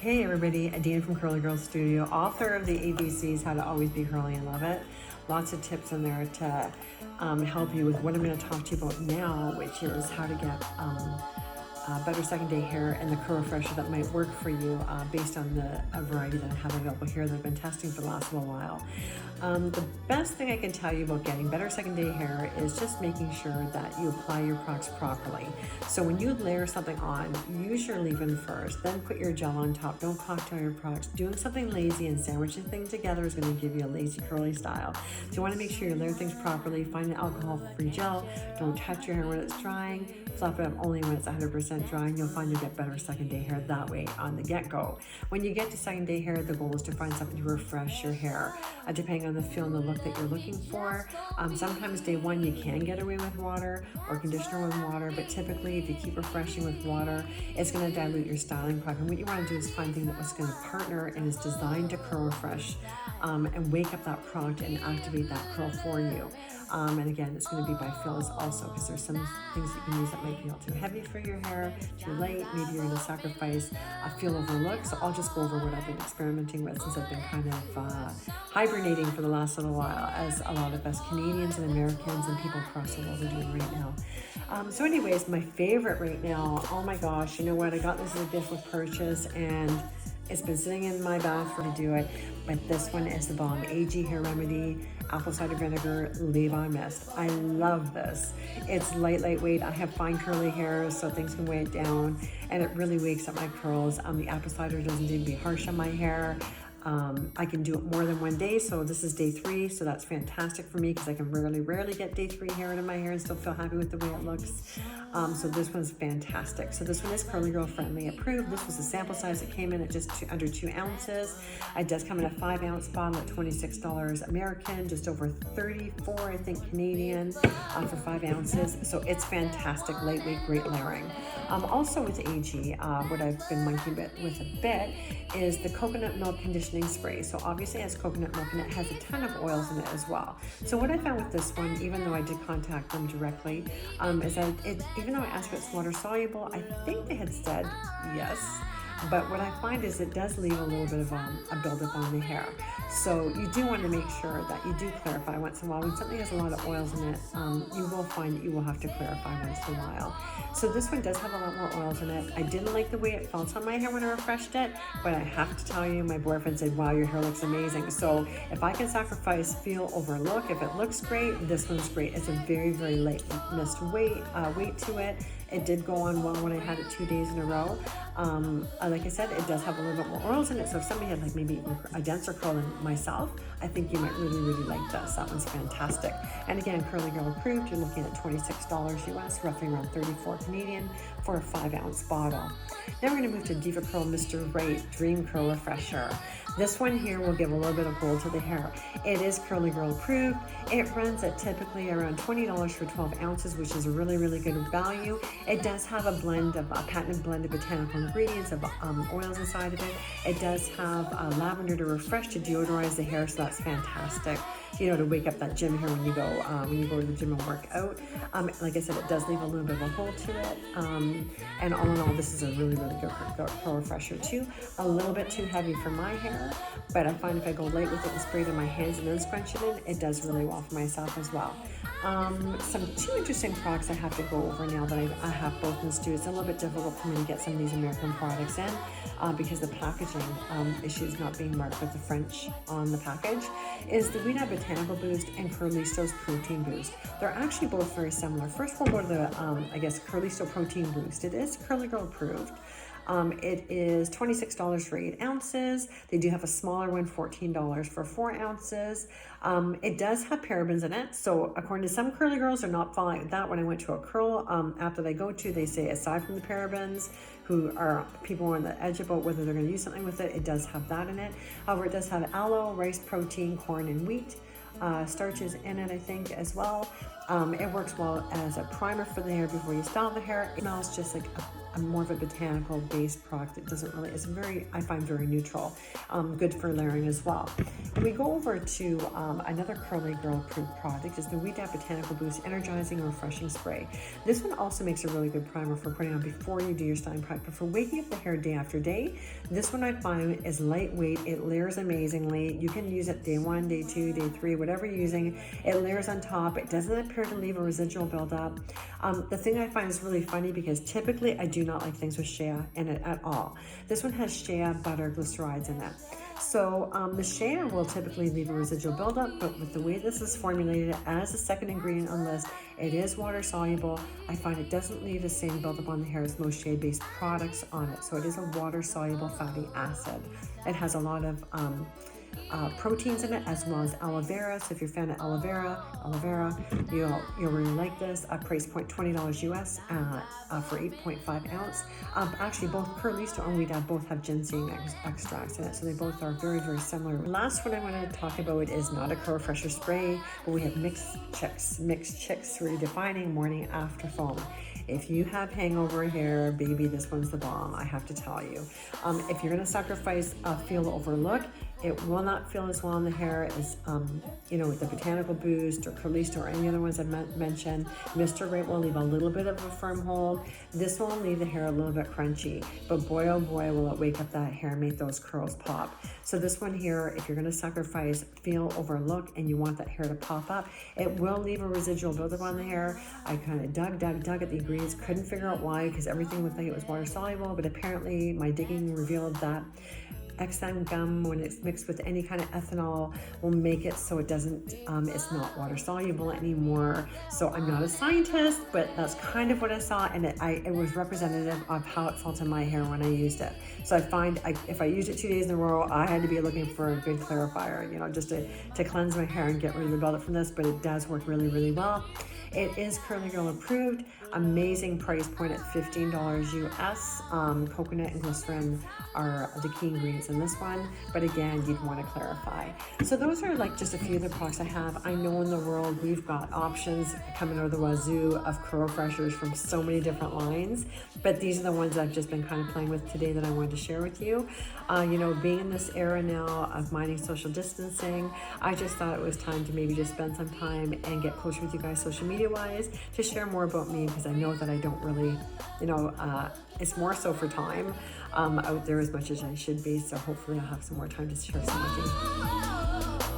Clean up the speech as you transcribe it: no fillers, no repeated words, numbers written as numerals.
Hey everybody, Adina from Curly Girl Studio, author of the ABCs, How to Always Be Curly and Love It. Lots of tips in there to help you with what I'm going to talk to you about now, which is how to get better second day hair and the curl refresher that might work for you based on a variety that I have available here that I've been testing for the last little while. The best thing I can tell you about getting better second day hair is just making sure that you apply your products properly. So when you layer something on, use your leave-in first, then put your gel on top. Don't cocktail your products. Doing something lazy and sandwiching things together is going to give you a lazy curly style. So you want to make sure you layer things properly. Find an alcohol-free gel. Don't touch your hair when it's drying. Fluff it up only when it's 100% dry, and you'll find you'll get better second day hair that way on the get-go. When you get to second day hair, the goal is to find something to refresh your hair, depending on the feel and the look that you're looking for. Sometimes day one you can get away with water or conditioner with water, but typically if you keep refreshing with water, it's going to dilute your styling product. And what you want to do is find something that was going to partner and is designed to curl refresh and wake up that product and activate that curl for you. And again, it's going to be by feels also, because there's some things you can use that might feel too heavy for your hair, too light. Maybe you're going to sacrifice a feel over look. So I'll just go over what I've been experimenting with since I've been kind of hibernating for the last little while, as a lot of us Canadians and Americans and people across the world are doing right now. So anyways, my favorite right now, oh my gosh, you know what? I got this as a gift with purchase, and it's been sitting in my bathroom to do it, but this one is the bomb. Hair Remedy, apple cider vinegar, leave-on mist. I love this. It's lightweight. I have fine curly hair, so things can weigh it down, and it really wakes up my curls. The apple cider doesn't need to be harsh on my hair. I can do it more than one day, so this is day 3, so that's fantastic for me because I can rarely get day 3 hair into my hair and still feel happy with the way it looks. So this one's fantastic. So this one is Curly Girl Friendly approved. This was the sample size. It came in at just under 2 ounces. It does come in a 5-ounce bottle at $26 American, just over 34, I think, Canadian for 5 ounces. So it's fantastic, lightweight, great layering. Also with AG, what I've been monkeying with a bit is the coconut milk conditioning spray. So obviously it has coconut milk and it has a ton of oils in it as well. So what I found with this one, even though I did contact them directly, is that even though I asked if it's water soluble, I think they had said yes. But what I find is it does leave a little bit of a buildup on the hair. So you do want to make sure that you do clarify once in a while. When something has a lot of oils in it, you will find that you will have to clarify once in a while. So this one does have a lot more oils in it. I didn't like the way it felt on my hair when I refreshed it, but I have to tell you, my boyfriend said, wow, your hair looks amazing. So if I can sacrifice feel over look, if it looks great, this one's great. It's a very, very light mist weight to it. It did go on well when I had it 2 days in a row. Like I said, it does have a little bit more oils in it. So if somebody had like maybe a denser curl than myself, I think you might really like this. That one's fantastic. And again, Curly Girl approved. You're looking at $26 US, roughly around 34 Canadian for a 5-ounce bottle. Now we're going to move to Diva Curl Mr. Right Dream Curl Refresher. This one here will give a little bit of gold to the hair. It is Curly Girl approved. It runs at typically around $20 for 12 ounces, which is a really good value. It does have a patented blend of botanical ingredients of oils inside of it. It does have lavender to refresh, to deodorize the hair, so that's fantastic. You know, to wake up that gym hair when you go to the gym and work out. Like I said, it does leave a little bit of a hold to it. And all in all, this is a really good curl refresher too. A little bit too heavy for my hair, but I find if I go light with it and spray it in my hands and then scrunch it in, it does really well for myself as well. Two interesting products I have to go over now that I have both in the studio. It's a little bit difficult for me to get some of these American products in because the packaging issues not being marked with the French on the package, is the ouidad Botanical Boost and Curlisto's Protein Boost. They're actually both very similar. First we'll go to the, Curlisto Protein Boost. It is Curly Girl approved. It is $26 for 8 ounces. They do have a smaller one, $14 for 4 ounces. It does have parabens in it. So according to some curly girls, they're not following that. When I went to a curl app that I go to, they say aside from the parabens, who are people on the edge about whether they're going to use something with it, it does have that in it. However, it does have aloe, rice protein, corn, and wheat. Starches in it, I think, as well. It works well as a primer for the hair before you style the hair. It smells just like a more of a botanical based product. It doesn't really, it's very, I find very neutral, good for layering as well. And we go over to another Curly Girl approved product is the ouidad Botanical Boost Energizing and Refreshing Spray. This one also makes a really good primer for putting on before you do your styling prep, but for waking up the hair day after day. This one I find is lightweight, it layers amazingly. You can use it day 1, day 2, day 3, whatever you're using. It layers on top, it doesn't appear to leave a residual buildup. The thing I find is really funny because typically I do not like things with shea in it at all. This one has shea butter glycerides in it. So the shea will typically leave a residual buildup, but with the way this is formulated as the second ingredient on the list, it is water soluble. I find it doesn't leave the same buildup on the hair as most shea-based products on it. So it is a water soluble fatty acid. It has a lot of proteins in it as well as aloe vera. So if you're a fan of aloe vera, you'll really like this. Price point $20 US for 8.5 ounce. Actually, both Curlisto and ouidad both have ginseng extracts in it, so they both are very, very similar. Last one I want to talk about is not a curl refresher spray, but we have mixedchicks Redefining morning after foam. If you have hangover hair, baby, this one's the bomb, I have to tell you. If you're gonna sacrifice a feel over look, it will not feel as well in the hair as, the Botanical Boost or Curlisto or any other ones I mentioned. Mr. Right will leave a little bit of a firm hold. This will leave the hair a little bit crunchy, but boy, oh boy, will it wake up that hair and make those curls pop. So this one here, if you're gonna sacrifice feel over look and you want that hair to pop up, it will leave a residual buildup on the hair. I kind of dug at the ingredients, couldn't figure out why, because everything looked like it was water soluble, but apparently my digging revealed that XM gum, when it's mixed with any kind of ethanol, will make it so it doesn't, it's not water soluble anymore. So I'm not a scientist, but that's kind of what I saw, and it was representative of how it felt in my hair when I used it. So I find if I used it 2 days in a row, I had to be looking for a good clarifier, just to cleanse my hair and get rid of the buildup from this, but it does work really, really well. It is Curly Girl approved. Amazing price point at $15 US. Coconut and glycerin are the key ingredients in this one, but again, you'd want to clarify. So those are like just a few of the products I have. I know in the world we've got options coming out of the wazoo of curl refreshers from so many different lines, but these are the ones I've just been kind of playing with today that I wanted to share with you. Being in this era now of minding social distancing, I just thought it was time to maybe just spend some time and get closer with you guys social media wise to share more about me, because I know that I don't really, it's more so for time out there as much as I should be. So hopefully I'll have some more time to share some with you.